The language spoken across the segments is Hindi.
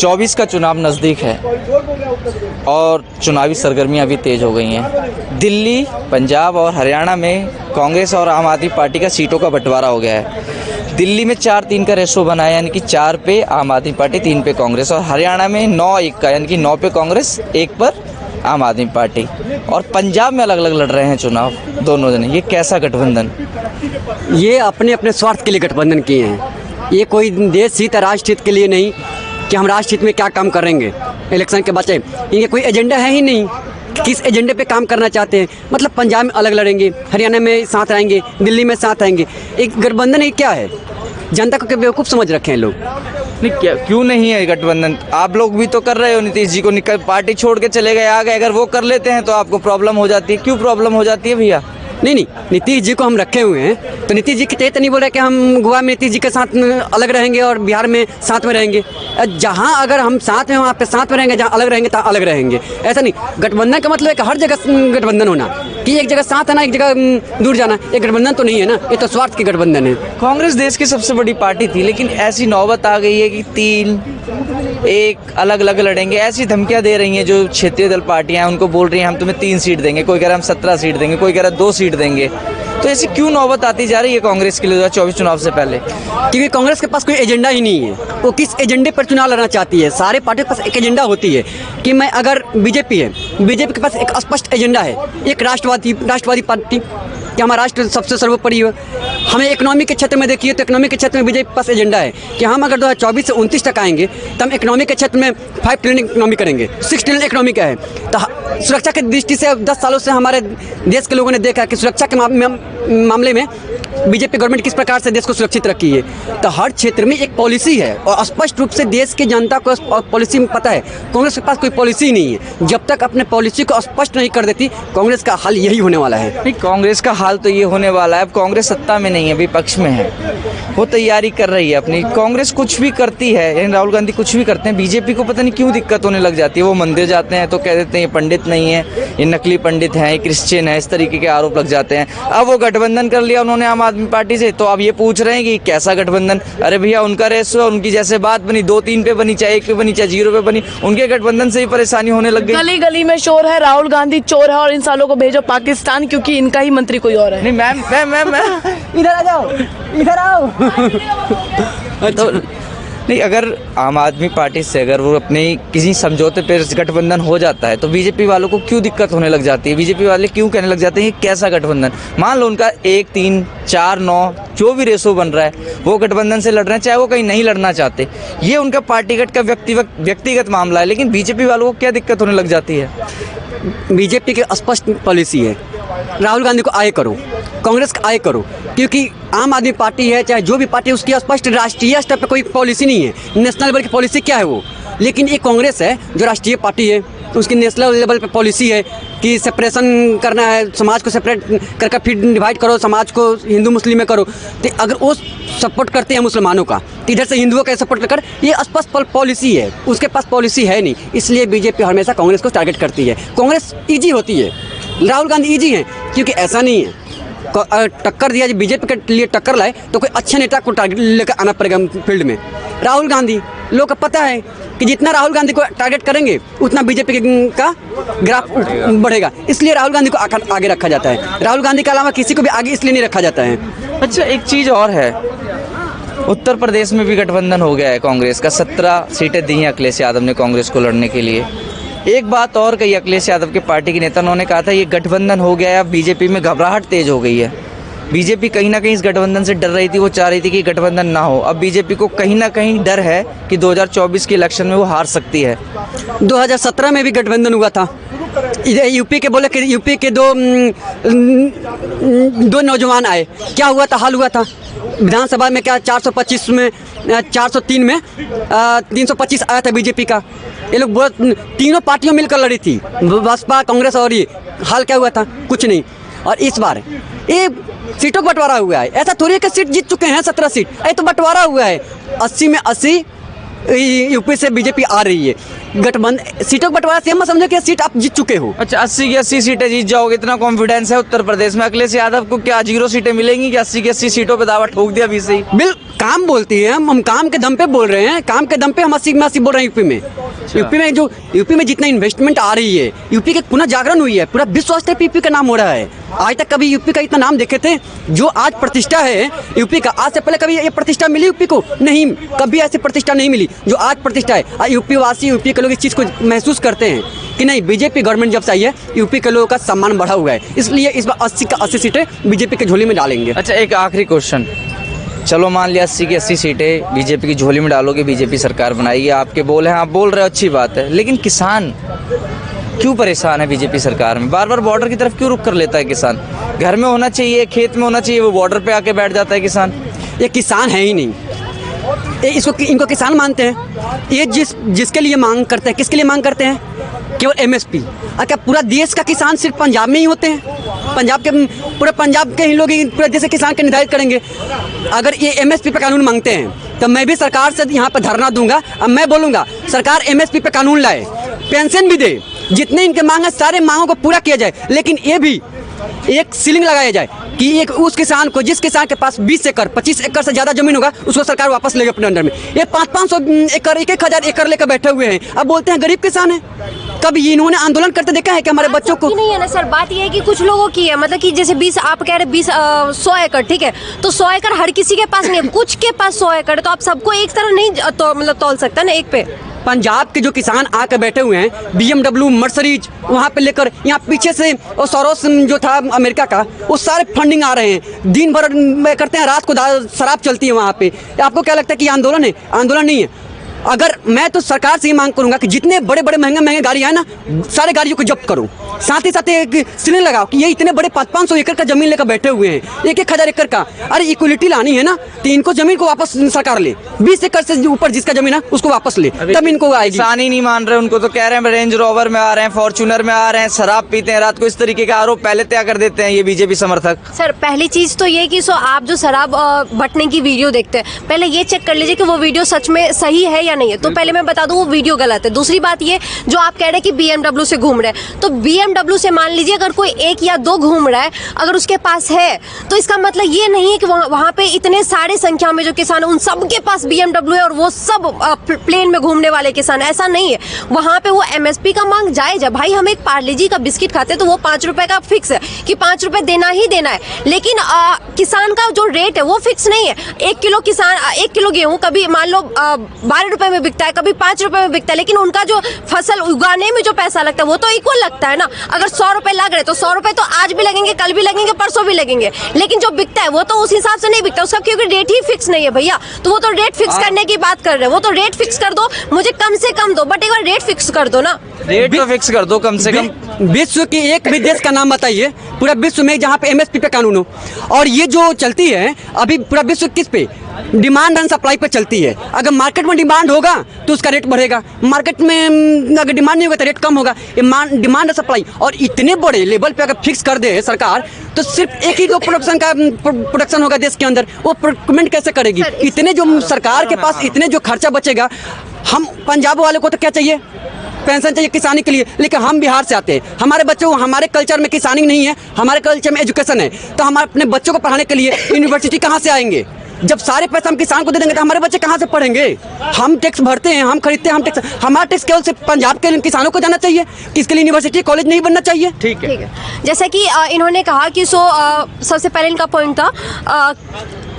24 का चुनाव नज़दीक है और चुनावी सरगर्मियां अभी तेज़ हो गई हैं। दिल्ली, पंजाब और हरियाणा में कांग्रेस और आम आदमी पार्टी का सीटों का बंटवारा हो गया है। दिल्ली में 4-3 का रेशो बना है, यानी कि 4 पे आम आदमी पार्टी, 3 पे कांग्रेस, और हरियाणा में 9-1 का, यानी कि 9 पे कांग्रेस, 1 पर आम आदमी पार्टी। और पंजाब में अलग अलग लड़ रहे हैं चुनाव दोनों जने। ये कैसा गठबंधन? ये अपने अपने स्वार्थ के लिए गठबंधन किए हैं। ये कोई देश हित राष्ट्र हित के लिए नहीं कि हम राष्ट्र हित में क्या काम करेंगे इलेक्शन के बच्चे। इनके कोई एजेंडा है ही नहीं, किस एजेंडे पे काम करना चाहते हैं। मतलब पंजाब में अलग लड़ेंगे, हरियाणा में साथ रहेंगे, दिल्ली में साथ आएंगे। एक गठबंधन ये क्या है? जनता को बेवकूफ़ समझ रखे हैं लोग। नहीं, क्या क्यों नहीं है गठबंधन? आप लोग भी तो कर रहे हो। नीतीश जी को निकल पार्टी छोड़ के चले गए, आ गए। अगर वो कर लेते हैं तो आपको प्रॉब्लम हो जाती है। क्यों प्रॉब्लम हो जाती है भैया? नहीं, नीतीश जी को हम रखे हुए हैं तो नीतीश जी के तहत नहीं बोल रहे कि हम गोवा में नीतीश जी के साथ अलग रहेंगे और बिहार में साथ में रहेंगे। जहां अगर हम साथ में वहाँ पे साथ में रहेंगे, जहां अलग रहेंगे तहाँ अलग रहेंगे। ऐसा नहीं। गठबंधन का मतलब है कि हर जगह गठबंधन होना, कि एक जगह साथ आना, एक जगह दूर जाना। ये गठबंधन तो नहीं है ना, ये तो स्वार्थ की गठबंधन है। कांग्रेस देश की सबसे बड़ी पार्टी थी, लेकिन ऐसी नौबत आ गई है कि 3-1 अलग अलग लड़ेंगे। ऐसी धमकियां दे रही हैं जो क्षेत्रीय दल पार्टियां हैं, उनको बोल रही हैं हम तुम्हें 3 सीट देंगे, कोई कह रहा है हम 17 सीट देंगे, कोई कह रहा है 2 सीट देंगे। तो ऐसी क्यों नौबत आती जा रही है कांग्रेस के लिए 2024 चुनाव से पहले? क्योंकि कांग्रेस के पास कोई एजेंडा ही नहीं है। वो किस एजेंडे पर चुनाव लड़ना चाहती है? सारे पार्टियों के पास एक एजेंडा होती है कि मैं, अगर बीजेपी है, बीजेपी के पास एक स्पष्ट एजेंडा है, एक राष्ट्रवादी पार्टी कि हमारा राष्ट्र सबसे सर्वोपरि हो। हमें इकोनॉमी के क्षेत्र में देखिए तो इकोनॉमी के क्षेत्र में बीजेपी के पास एजेंडा है कि हम अगर 2024 से 29 तक आएंगे तो हम इकोनॉमी के क्षेत्र में 5 ट्रिलियन इकोनॉमी करेंगे। 6 ट्रिलियन इकोनॉमी का है। तो सुरक्षा की दृष्टि से 10 सालों से हमारे देश के लोगों ने देखा कि सुरक्षा के मामले में बीजेपी गवर्नमेंट किस प्रकार से देश को सुरक्षित रखी है। तो हर क्षेत्र में एक पॉलिसी है और स्पष्ट रूप से देश की जनता को पॉलिसी में पता है। कांग्रेस के पास कोई पॉलिसी नहीं है। जब तक अपने पॉलिसी को स्पष्ट नहीं कर देती, कांग्रेस का हाल यही होने वाला है। नहीं, कांग्रेस का हाल तो ये होने वाला है। अब कांग्रेस सत्ता में नहीं है, विपक्ष में है, वो तैयारी कर रही है अपनी। कांग्रेस कुछ भी करती है, यानी राहुल गांधी कुछ भी करते हैं, बीजेपी को पता नहीं क्यों दिक्कत होने लग जाती है। वो मंदिर जाते हैं तो कह देते हैं ये पंडित नहीं है, ये नकली पंडित हैं, ये क्रिश्चियन है, इस तरीके के आरोप लग जाते हैं। अब वो गठबंधन कर लिया उन्होंने आम आदमी पार्टी से, तो अब ये पूछ रहे हैं कि कैसा गठबंधन? अरे भैया, उनका रेसो, उनकी जैसे बात बनी 2-3 पे बनी, चाहे 1 पे बनी, चाहे 0 पे बनी, उनके गठबंधन से ही परेशानी होने लग गई। गली गली में शोर है राहुल गांधी चोर है और इन सालों को भेजो पाकिस्तान, क्योंकि इनका ही मंत्री कोई और है। नहीं मैम इधर आ जाओ, इधर आओ। तो नहीं, अगर आम आदमी पार्टी से अगर वो अपने किसी समझौते पर गठबंधन हो जाता है तो बीजेपी वालों को क्यों दिक्कत होने लग जाती है? बीजेपी वाले क्यों कहने लग जाते हैं ये कैसा गठबंधन? मान लो उनका 1-3, 4-9 जो भी रेशो बन रहा है, वो गठबंधन से लड़ रहे हैं, चाहे वो कहीं नहीं लड़ना चाहते। ये उनका पार्टीगत का व्यक्तिगत मामला है, लेकिन बीजेपी वालों को क्या दिक्कत होने लग जाती है? बीजेपी की स्पष्ट पॉलिसी है, राहुल गांधी को आए करो, कांग्रेस का आए करो। क्योंकि आम आदमी पार्टी है, चाहे जो भी पार्टी, उसकी स्पष्ट राष्ट्रीय स्तर पर कोई पॉलिसी नहीं है। नेशनल लेवल की पॉलिसी क्या है वो? लेकिन ये कांग्रेस है जो राष्ट्रीय पार्टी है, तो उसकी नेशनल लेवल पर पॉलिसी है कि सेपरेशन करना है, समाज को सेपरेट करके फिर डिवाइड करो, समाज को हिंदू मुस्लिम में करो। तो अगर वो सपोर्ट करते हैं मुसलमानों का, तो इधर से हिंदुओं का सपोर्ट कर, ये स्पष्ट पॉलिसी है। उसके पास पॉलिसी है नहीं, इसलिए बीजेपी हमेशा कांग्रेस को टारगेट करती है। कांग्रेस ईजी होती है, राहुल गांधी ईजी हैं, क्योंकि ऐसा नहीं है टक्कर दिया, बीजेपी के लिए टक्कर लाए तो कोई अच्छे नेता को टारगेट लेकर आना पड़ेगा फील्ड में। राहुल गांधी, लोग को पता है कि जितना राहुल गांधी को टारगेट करेंगे उतना बीजेपी का ग्राफ बढ़ेगा, इसलिए राहुल गांधी को आगे रखा जाता है। राहुल गांधी के अलावा किसी को भी आगे इसलिए नहीं रखा जाता है। अच्छा, एक चीज़ और है, उत्तर प्रदेश में भी गठबंधन हो गया है कांग्रेस का। 17 सीटें दी हैं अखिलेश यादव ने कांग्रेस को लड़ने के लिए। एक बात और कही अखिलेश यादव के पार्टी के नेता, उन्होंने कहा था ये गठबंधन हो गया है, अब बीजेपी में घबराहट तेज हो गई है। बीजेपी कहीं ना कहीं इस गठबंधन से डर रही थी, वो चाह रही थी कि गठबंधन ना हो। अब बीजेपी को कहीं ना कहीं डर है कि 2024 के इलेक्शन में वो हार सकती है। 2017 में भी गठबंधन हुआ था। यूपी के बोले कि यूपी के दो नौजवान आए, क्या हुआ था? हाल हुआ था विधानसभा में, क्या 425 में 403 में 325 आया था बीजेपी का। ये लोग बहुत, तीनों पार्टियों मिलकर लड़ी थी, बसपा, कांग्रेस और ये। हाल क्या हुआ था? कुछ नहीं। और इस बार ये सीटों का बंटवारा हुआ है। ऐसा थोड़ी है कि सीट जीत चुके हैं 17 सीट, ये तो बंटवारा हुआ है। 80 में 80 यूपी से बीजेपी आ रही है, गठबंधन सीटों का बंटवारा से हम समझो कि सीट आप जीत चुके हो। अच्छा 80 की 80 सीटें जीत जाओगे, इतना कॉन्फिडेंस है उत्तर प्रदेश में? अखिलेश यादव को क्या 0 सीटें मिलेंगी कि 80 की 80 सीटों पे दावा ठोक दिया अभी से ही? बिल काम बोलती है, हम काम के दम पे बोल रहे हैं, काम के दम पे हम 80 में 80 बोल रहे हैं। यूपी में जितना इन्वेस्टमेंट आ रही है, यूपी के पुनः जागरण हुई है, पूरा विश्व स्तर पे यूपी का नाम हो रहा है। आज तक कभी यूपी का इतना नाम देखे थे? जो आज प्रतिष्ठा है यूपी का, आज से पहले कभी ये प्रतिष्ठा मिली यूपी को? नहीं, कभी ऐसी प्रतिष्ठा नहीं मिली जो आज प्रतिष्ठा है। आज यूपी वासी, यूपी के लोग इस चीज़ को महसूस करते हैं कि नहीं, बीजेपी गवर्नमेंट जब से आई है यूपी के लोगों का सम्मान बढ़ा हुआ है, इसलिए इस बार 80 का 80 सीटें बीजेपी के झोली में डालेंगे। अच्छा एक आखिरी क्वेश्चन, चलो मान लिया 80 की 80 सीटें बीजेपी की झोली में डालोगे, बीजेपी सरकार बनाएगी, आपके बोल हैं, आप बोल रहे हो अच्छी बात है, लेकिन किसान क्यों परेशान है बीजेपी सरकार में? बार बार बॉर्डर की तरफ क्यों रुक कर लेता है किसान? घर में होना चाहिए, खेत में होना चाहिए, वो बॉर्डर पे आके बैठ जाता है किसान। ये किसान है ही नहीं, इनको किसान मानते हैं। ये जिसके लिए मांग करते हैं, किसके लिए मांग करते हैं? केवल एमएसपी। क्या पूरा देश का किसान सिर्फ पंजाब में ही होते हैं? पूरे पंजाब के ही लोग पूरे देश के किसान के निर्धारित करेंगे? अगर ये एमएसपी पे कानून मांगते हैं तो मैं भी सरकार से यहाँ पर धरना दूंगा। अब मैं बोलूँगा सरकार एमएसपी पे कानून लाए, पेंशन भी दे, जितने इनके मांग है सारे मांगों को पूरा किया जाए, लेकिन ये भी एक सीलिंग लगाया जाए कि एक उस किसान को, जिस किसान के पास 20 एकड़ 25 एकड़ से ज़्यादा जमीन होगा, उसको सरकार वापस लेगी अपने अंडर में। ये 500 एकड़ 1000 एकड़ लेकर बैठे हुए हैं, अब बोलते हैं गरीब किसान है। कभी इन्होंने आंदोलन करते देखा है कि हमारे बच्चों को? नहीं है ना सर, बात ये है कि कुछ लोगों की है, मतलब कि जैसे 20 आप कह रहे 100 एकड़, ठीक है, तो 100 एकड़ हर किसी के पास नहीं है, कुछ के पास 100 एकड़, तो आप सबको एक तरह नहीं तो मतलब तौल सकता ना एक पे। पंजाब के जो किसान आकर बैठे हुए हैं, BMW मर्सरीज वहाँ पे लेकर, यहाँ पीछे से और सौरोस जो था अमेरिका का, वो सारे फंडिंग आ रहे हैं, दिन भर करते हैं, रात को शराब चलती है वहाँ पे। आपको क्या लगता है कि ये आंदोलन है? आंदोलन नहीं है। अगर मैं तो सरकार से ही मांग करूंगा कि जितने बड़े बड़े महंगे गाड़ी है ना, सारे गाड़ियों को जब्त करो, साथ ही साथ एक सीलिंग लगाओ कि ये इतने बड़े 500 एकड़ का जमीन लेकर बैठे हुए हैं, 1000 एकड़ का। अरे इक्वलिटी लानी है ना, तो इनको जमीन को वापस सरकार ले, 20 एकड़ से ऊपर जिसका जमीन है उसको वापस ले, तब इनको आएगी। किसान ही नहीं मान रहे, उनको तो कह रहे हैं रेंज रोवर में आ रहे हैं, फॉर्च्यूनर में आ रहे हैं, शराब पीते हैं रात को, इस तरीके का आरोप पहले तय कर देते हैं ये बीजेपी समर्थक। सर पहली चीज तो ये कि आप जो शराब बटने की वीडियो देखते हैं, पहले ये चेक कर लीजिए कि वो वीडियो सच में सही है या नहीं है। तो पहले मैं बता दूं वो वीडियो गलत है। दूसरी बात ये जो आप कह रहे हैं कि BMW से घूम रहे हैं, तो BMW से मान लीजिए अगर कोई 1 या 2 घूम रहा है, अगर उसके पास है, तो इसका मतलब ये नहीं है कि वहाँ पे इतने सारे संख्या में जो किसान है उन सब के पास BMW है और वो सब प्लेन में घूमने वाले किसान, ऐसा नहीं है। वहाँ पे वो MSP का मांग जायज है। भाई हम एक पार्ले जी का बिस्किट खाते हैं तो वो 5 रुपए का फिक्स है कि 5 रुपए देना ही देना है, लेकिन किसान का जो रेट है वो फिक्स नहीं है। 1 किलो गेहूँ कभी मान लो 12 रुपए में बिकता है, कभी 5 रुपए में बिकता है, लेकिन उनका जो फसल उगाने में जो पैसा लगता है वो तो इक्वल लगता है ना। अगर 100 रुपए लग रहे तो 100 रुपए तो आज भी लगेंगे, कल भी लगेंगे, परसों भी लगेंगे, लेकिन जो बिकता है वो तो उस हिसाब से नहीं बिकता उसका, क्योंकि रेट ही फिक्स नहीं है भैया। तो वो तो रेट फिक्स करने की बात कर रहे हैं, वो तो रेट फिक्स कर दो, मुझे कम से कम दो, बट एक बार रेट फिक्स कर दो ना। रेट तो फिक्स कर दो कम से कम। विश्व के एक भी देश का नाम बताइए पूरा विश्व में जहाँ पे MSP पे कानून हो। और ये जो चलती है अभी पूरा विश्व किस पे? डिमांड एंड सप्लाई पे चलती है। अगर मार्केट में डिमांड होगा तो उसका रेट बढ़ेगा, मार्केट में अगर डिमांड नहीं होगा तो रेट कम होगा। डिमांड एंड सप्लाई, और इतने बड़े लेवल पे अगर फिक्स कर दे सरकार तो सिर्फ एक ही जो प्रोडक्शन होगा देश के अंदर, वो प्रोक्यूरमेंट कैसे करेगी? इतने जो सरकार के पास इतने जो खर्चा बचेगा। हम पंजाब वाले को तो क्या चाहिए? पेंशन चाहिए किसानी के लिए, लेकिन हम बिहार से आते हैं, हमारे बच्चों, हमारे कल्चर में किसानी नहीं है, हमारे कल्चर में एजुकेशन है, तो हम अपने बच्चों को पढ़ाने के लिए यूनिवर्सिटी कहाँ से आएंगे? जब सारे पैसे हम किसान को दे देंगे तो हमारे बच्चे कहाँ से पढ़ेंगे? हम टैक्स भरते हैं, हम खरीदते हैं, हम टैक्स, हमारा टैक्स केवल सिर्फ पंजाब के किसानों को जाना चाहिए, किसके लिए यूनिवर्सिटी कॉलेज नहीं बनना चाहिए? ठीक है। जैसे कि इन्होंने कहा कि सबसे पहले इनका पॉइंट था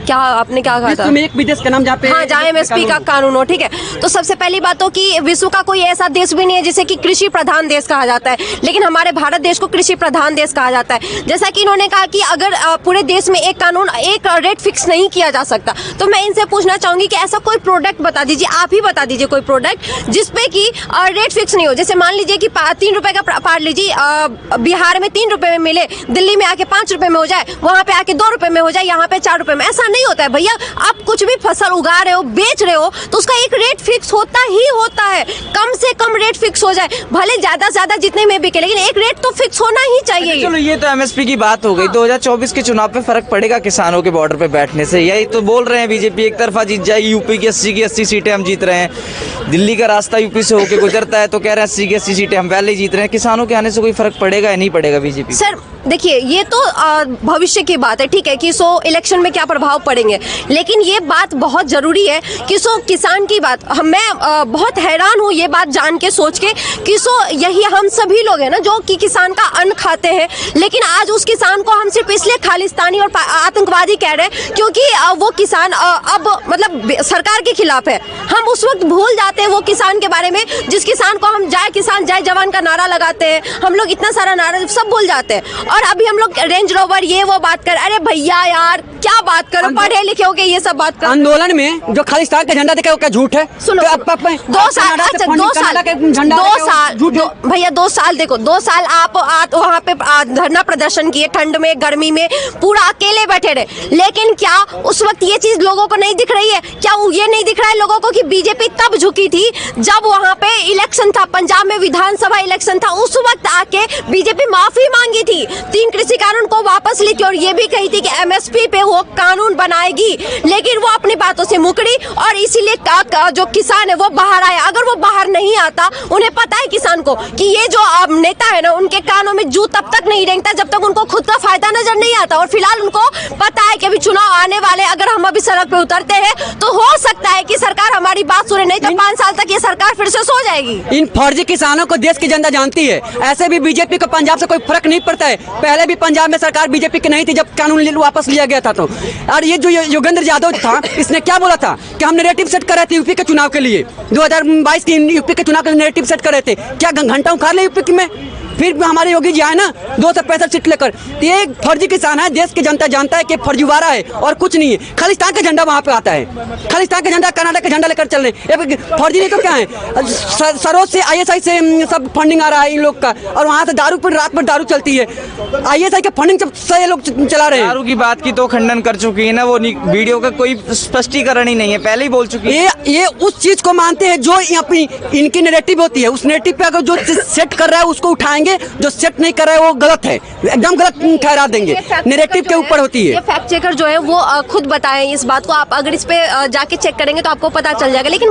क्या आपने क्या कहा था? में एक विदेश का नाम जहाँ पे हाँ, जहाँ MSP का कानून हो, ठीक है। तो सबसे पहली बात तो कि विश्व का कोई ऐसा देश भी नहीं है जिसे कि कृषि प्रधान देश कहा जाता है, लेकिन हमारे भारत देश को कृषि प्रधान देश कहा जाता है। जैसा कि इन्होंने कहा कि अगर पूरे देश में एक कानून, एक रेट फिक्स नहीं किया जा सकता, तो मैं इनसे पूछना चाहूंगी कि ऐसा कोई प्रोडक्ट बता दीजिए, आप ही बता दीजिए कोई प्रोडक्ट जिसपे कि रेट फिक्स नहीं हो। जैसे मान लीजिए कि 3 रुपए का पार्ले जी बिहार में 3 रुपए में मिले, दिल्ली में आके 5 रुपए में हो जाए, वहाँ पे आके 2 रुपए में हो जाए, यहाँ पे 4 रुपए में, ऐसा नहीं होता है भैया। आप कुछ भी फसल उगा रहे हो, बेच रहे हो, तो उसका एक रेट फिक्स होता ही होता है। कम से कम रेट फिक्स हो जाए, भले ज्यादा से ज्यादा जितने में बिके, लेकिन एक रेट तो फिक्स होना ही चाहिए। चलो ये तो एमएसपी की बात हो गई। 2024 के चुनाव पे फर्क पड़ेगा किसानों के बॉर्डर पे बैठने से? यही तो बोल रहे हैं बीजेपी एक तरफा जीत जाएगी, यूपी की 80 की 80 सीटें हम जीत रहे हैं। दिल्ली का रास्ता यूपी से होके गुजरता है तो कह रहे हैं 80 की 80 सीटें हम पहले ही जीत रहे हैं। किसानों के आने से कोई फर्क पड़ेगा या नहीं पड़ेगा बीजेपी? सर देखिए, ये तो भविष्य की बात है, ठीक है कि इलेक्शन में क्या प्रभाव पड़ेंगे, लेकिन ये बात बहुत जरूरी है कि किसान की बात। मैं बहुत हैरान हूँ ये बात जान के, सोच के कि यही हम सभी लोग हैं ना जो कि किसान का अन्न खाते हैं, लेकिन आज उस किसान को हम सिर्फ इसलिए खालिस्तानी और आतंकवादी कह रहे हैं क्योंकि वो किसान अब मतलब सरकार के खिलाफ है। हम उस वक्त भूल जाते हैं वो किसान के बारे में, जिस किसान को हम जय किसान जय जवान का नारा लगाते हैं, हम लोग इतना सारा नारा सब भूल जाते हैं। और अभी हम लोग रेंज रोवर ये वो बात कर, अरे भैया यार क्या बात करो, पढ़े लिखे हो के ये सब बात कर। आंदोलन में जो खालिस्तान का झंडा देखा वो क्या झूठ है? सुनो, 2 साल भैया 2 साल देखो, 2 साल आप वहाँ पे धरना प्रदर्शन किए, ठंड में गर्मी में पूरा अकेले बैठे रहे, लेकिन क्या उस वक्त ये चीज लोगों को नहीं दिख रही है? क्या ये नहीं दिख रहा है लोगों को कि बीजेपी तब झुकी थी जब वहाँ पे इलेक्शन था, पंजाब में विधानसभा इलेक्शन था, उस वक्त आके बीजेपी माफी मांगी थी, 3 कृषि कानून को वापस ली थी और ये भी कही थी कि एमएसपी पे वो कानून बनाएगी, लेकिन वो अपनी बातों से मुकरी और इसीलिए जो किसान है वो बाहर आया। अगर वो बाहर नहीं आता, उन्हें पता है किसान को कि ये जो नेता है ना, उनके कानों में जू तब तक नहीं रेंगता जब तक उनको खुद का फायदा नजर नहीं आता। और फिलहाल उनको पता है कि अभी चुनाव आने वाले, अगर हम अभी सड़क पे उतरते हैं तो हो सकता है कि सरकार हमारी बात सुने, नहीं तो 5 साल तक ये सरकार फिर से सो जाएगी। इन फर्जी किसानों को देश की जनता जानती है। ऐसे भी बीजेपी को पंजाब से कोई फर्क नहीं पड़ता है। पहले भी पंजाब में सरकार बीजेपी की नहीं थी जब कानून वापस लिया गया था। तो और ये जो योगेंद्र यादव था, इसने क्या बोला था कि हम नैरेटिव सेट कर रहे थे यूपी के चुनाव के लिए, 2022 की यूपी के चुनाव के नैरेटिव सेट कर रहे थे। क्या घंटा उखाड़ ले यूपी में? फिर हमारे योगी जी आए ना 265 सीट लेकर। ये फर्जी किसान है, देश की जनता जानता है कि फर्जीवाड़ा है और कुछ नहीं है। खालिस्तान का झंडा वहाँ पे आता है, खालिस्तान का झंडा, कर्नाटक का झंडा लेकर चल रहे हैं। फर्जी नहीं तो क्या है? सरोज से ISI से सब फंडिंग आ रहा है इन लोग का, और वहाँ से दारू पर रात भर दारू चलती है। ISI का फंडिंग सब लोग चला रहे हैं। दारू की बात की तो खंडन कर चुकी है ना, वो वीडियो का कोई स्पष्टीकरण ही नहीं है, पहले ही बोल चुकी है। ये उस चीज को मानते हैं जो अपनी इनकी नैरेटिव होती है। उस नैरेटिव पे अगर जो सेट कर रहा है उसको उठाएंगे, जो सेट नहीं कर रहा है वो गलत है, एकदम गलत ठहरा देंगे। नैरेटिव के ऊपर होती है। ये फैक्ट चेकर जो है वो खुद बताएं इस बात को। आप अगर इस पे जाके चेक करेंगे तो आपको पता चल जाएगा। लेकिन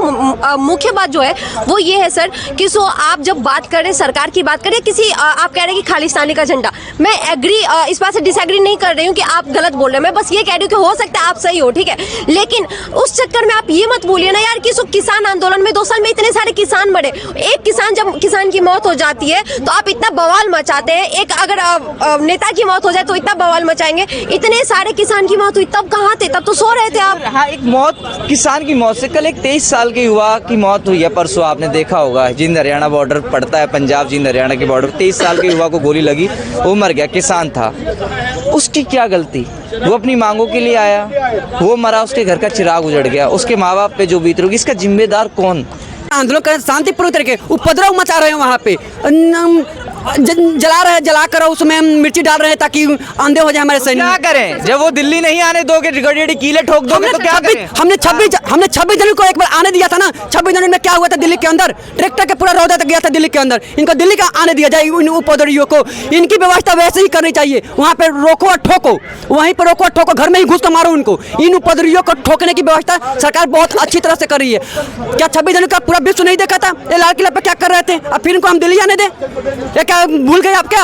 मुख्य बात जो है वो ये है सर कि आप जब बात करें, सरकार की बात करें, किसी आप कह रहे हैं कि खालिस्तानी का झंडा, मैं एग्री इस बात से डिसएग्री नहीं कर रही हूँ कि आप गलत बोल रहे हैं। मैं बस ये कह रही हूँ कि हो सकता है आप सही हो, ठीक है, लेकिन उस चक्कर में आप ये मत बोलिए ना यार कि किसान आंदोलन में 2 साल में इतने सारे किसान मरे। एक किसान, जब किसान की मौत हो जाती है तो आप इतना बवाल मचाते हैं। एक अगर नेता की मौत हो जाए तो इतना बवाल मचाएंगे। इतने सारे किसान की मौत हुई तब कहाँ थे? तब तो सो रहे थे आप। हाँ, एक मौत किसान की मौत से कल एक 23 साल के युवा की मौत हुई है परसों, आपने देखा होगा। जिंद हरियाणा बॉर्डर पड़ता है, पंजाब जिंद हरियाणा के बॉर्डर, 23 साल के युवा को गोली लगी, वो मर गया, किसान था। उसकी क्या गलती? वो अपनी मांगों के लिए आया, वो मरा, उसके घर का चिराग उजड़ गया, उसके माँ बाप पे जो बीत रही, इसका जिम्मेदार कौन? आंदोलन कर शांतिपूर्ण तरीके, उपद्रव मचा रहे हैं वहाँ पे, जला रहे हैं, जला कर उसमें मिर्ची डाल रहे हैं ताकि अंधे हो जाए हमारे सैनिक। क्या करें जब वो दिल्ली नहीं आने दोगे, गड़ी कीले ठोक दोगे तो क्या करें? हमने 26 जनवरी को एक बार आने दिया था ना। 26 जनवरी में क्या हुआ था दिल्ली के अंदर? ट्रैक्टर के पूरा रौदा तक गया था दिल्ली के अंदर। इनको दिल्ली का आने दिया जाए इन उपद्रवियों को। इनकी व्यवस्था वैसे ही करनी चाहिए, वहाँ पे रोको और ठोको, वहीं पर रोको और ठोको, घर में ही घुस कर मारो उनको। इन उपद्रवियों को ठोकने की व्यवस्था सरकार बहुत अच्छी तरह से कर रही है। क्या 26 जनवरी का पूरा विश्व नहीं देखा था? ये लाल किला पे क्या कर रहे थे? अब फिर इनको हम दिल्ली आने दें? क्या भूल गए आप? क्या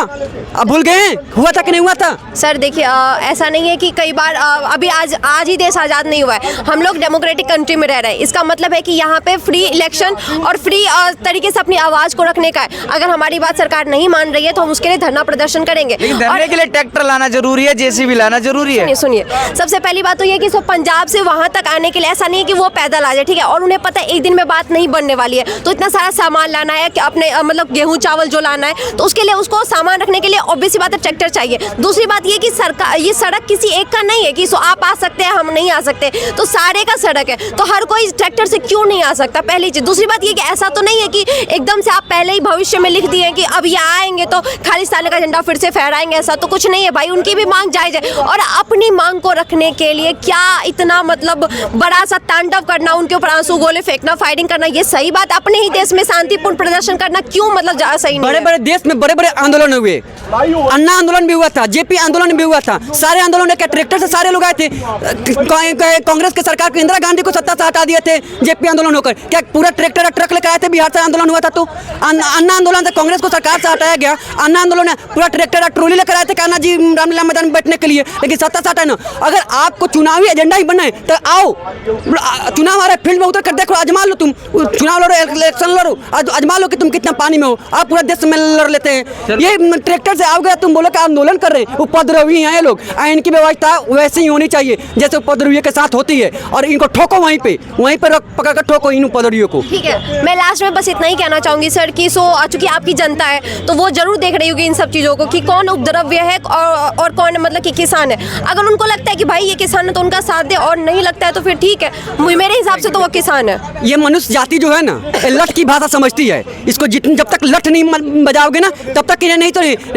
अब भूल गए हैं? हुआ था कि नहीं हुआ था? सर देखिए, ऐसा नहीं है कि कई बार अभी आज ही देश आज़ाद नहीं हुआ है। हम लोग डेमोक्रेटिक कंट्री में रह रहे हैं। इसका मतलब है कि यहाँ पे फ्री इलेक्शन और फ्री तरीके से अपनी आवाज़ को रखने का है। अगर हमारी बात सरकार नहीं मान रही है तो हम उसके लिए धरना प्रदर्शन करेंगे। धरने के लिए ट्रैक्टर लाना जरूरी है, जेसीबी लाना जरूरी है। सुनिए, सबसे पहली बात तो ये कि पंजाब से वहाँ तक आने के लिए ऐसा नहीं है कि वो पैदल आ जाए, ठीक है, और उन्हें पता है एक दिन में बात नहीं बनने वाली है, तो इतना सारा सामान लाना है कि अपने मतलब गेहूँ चावल जो लाना है, तो उसके लिए उसको सामान रखने के लिए ऑब्वियस सी बात है ट्रैक्टर चाहिए। दूसरी बात ये कि सरकार, ये सड़क किसी एक का नहीं है कि सो आप आ सकते हैं हम नहीं आ सकते, तो सारे का सड़क है, तो हर कोई ट्रैक्टर से क्यों नहीं आ सकता, पहली चीज। दूसरी बात ये कि ऐसा तो नहीं है कि एकदम से आप पहले ही भविष्य में लिख दिए कि अब ये आएंगे तो खालिस्तान का झंडा फिर से फहराएंगे, ऐसा तो कुछ नहीं है भाई। उनकी भी मांग जायज है, और अपनी मांग को रखने के लिए क्या इतना मतलब बड़ा सा तांडव करना, उनके ऊपर आंसू गोले फेंकना, फायरिंग करना, ये सही बात। अपने ही देश में शांतिपूर्ण प्रदर्शन करना क्यों मतलब सही नहीं बड़े है। बड़े देश में बड़े बड़े आंदोलन हुए, अन्ना आंदोलन भी हुआ था, जेपी आंदोलन भी हुआ था, सारे आंदोलन के ट्रैक्टर से सारे लोग आए थे। कांग्रेस की सरकार को, इंदिरा गांधी को सत्ता से हटा दिए थे जेपी आंदोलन होकर। क्या पूरा ट्रैक्टर ट्रक लेकर आए थे, बिहार से आंदोलन हुआ था। तो अन्ना आंदोलन से कांग्रेस को सरकार से हटाया गया, अन्ना आंदोलन पूरा ट्रैक्टर ट्रॉली लेकर आए थे कान्हा जी रामलीला मैदान में बैठने के लिए, लेकिन सत्ता से हटाए ना। अगर आपको चुनावी एजेंडा ही बनना है तो आओ, चुनाव आ रहा है, फील्ड में उतर कर देखो, आजमा लो, तुम चुनाव लड़ो, इलेक्शन लड़ो, आजमा लो कि तुम कितना पानी में हो। आप पूरा देश में लड़ लेते हैं, ये ट्रैक्टर से आओगे तुम बोलो कि आंदोलन कर रहे हैं। उपद्रवी हैं ये लोग, इनकी व्यवस्था वैसे ही होनी चाहिए जैसे उपद्रवियों के साथ होती है, और इनको ठोको वहीं पे पकड़ कर ठोको इन उपद्रवियों को। ठीक है, मैं लास्ट में बस इतना ही कहना चाहूंगी सर कि चूंकि आपकी जनता है तो वो जरूर देख रही होगी इन सब चीजों को कि कौन उपद्रव्य है और कौन मतलब कि किसान है। अगर उनको लगता है कि भाई ये किसान है तो उनका साथ दे, और नहीं लगता है तो फिर ठीक है, मेरे हिसाब से तो वो किसान है। ये मनुष्य जाति जो है ना, लठ की भाषा समझती है। इसको जब तक लठ नहीं बजाओगे ना तब तक इन्हें नहीं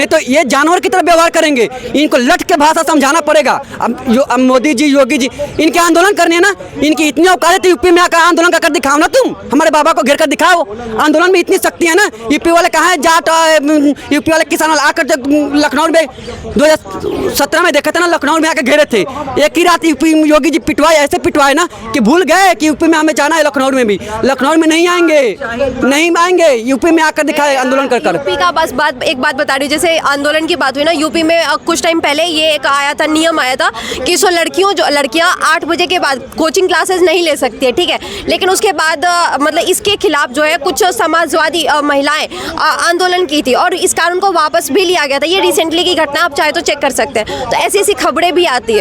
तो ये जानवर की तरह व्यवहार करेंगे। इनको लठ के भाषा समझाना पड़ेगा। अब मोदी जी, योगी जी, इनके आंदोलन करने हैं ना, इनकी इतनी औकात है, यूपी में आकर आंदोलन कर दिखाओ ना, तुम हमारे बाबा को घेर कर दिखाओ। आंदोलन में इतनी शक्ति है ना, यूपी वाले कहाँ है, जाट यूपी वाले किसान वाले आकर लखनऊ में 2017 में देखा था ना, लखनऊ में आकर घेरे थे। एक ही रात यूपी योगी जी पिटवाए, ऐसे पिटवाए ना कि भूल गए कि यूपी में हमें जाना है। लखनऊ में भी, लखनऊ में नहीं आएंगे, यूपी में आकर दिखाए आंदोलन कर। यूपी का बस एक बात बता रही हूँ, जैसे आंदोलन की बात हुई ना, यूपी में कुछ टाइम पहले ये एक आया था, नियम आया था कि लड़कियां 8 बजे के बाद कोचिंग क्लासेस नहीं ले सकती है, ठीक है। लेकिन उसके बाद मतलब इसके खिलाफ जो है कुछ समाजवादी महिलाएं आंदोलन की थी, और इस कानून को वापस भी लिया गया था। ये रिसेंटली की घटना, आप चाहे तो चेक कर सकते हैं। तो ऐसी खबरें भी आती है।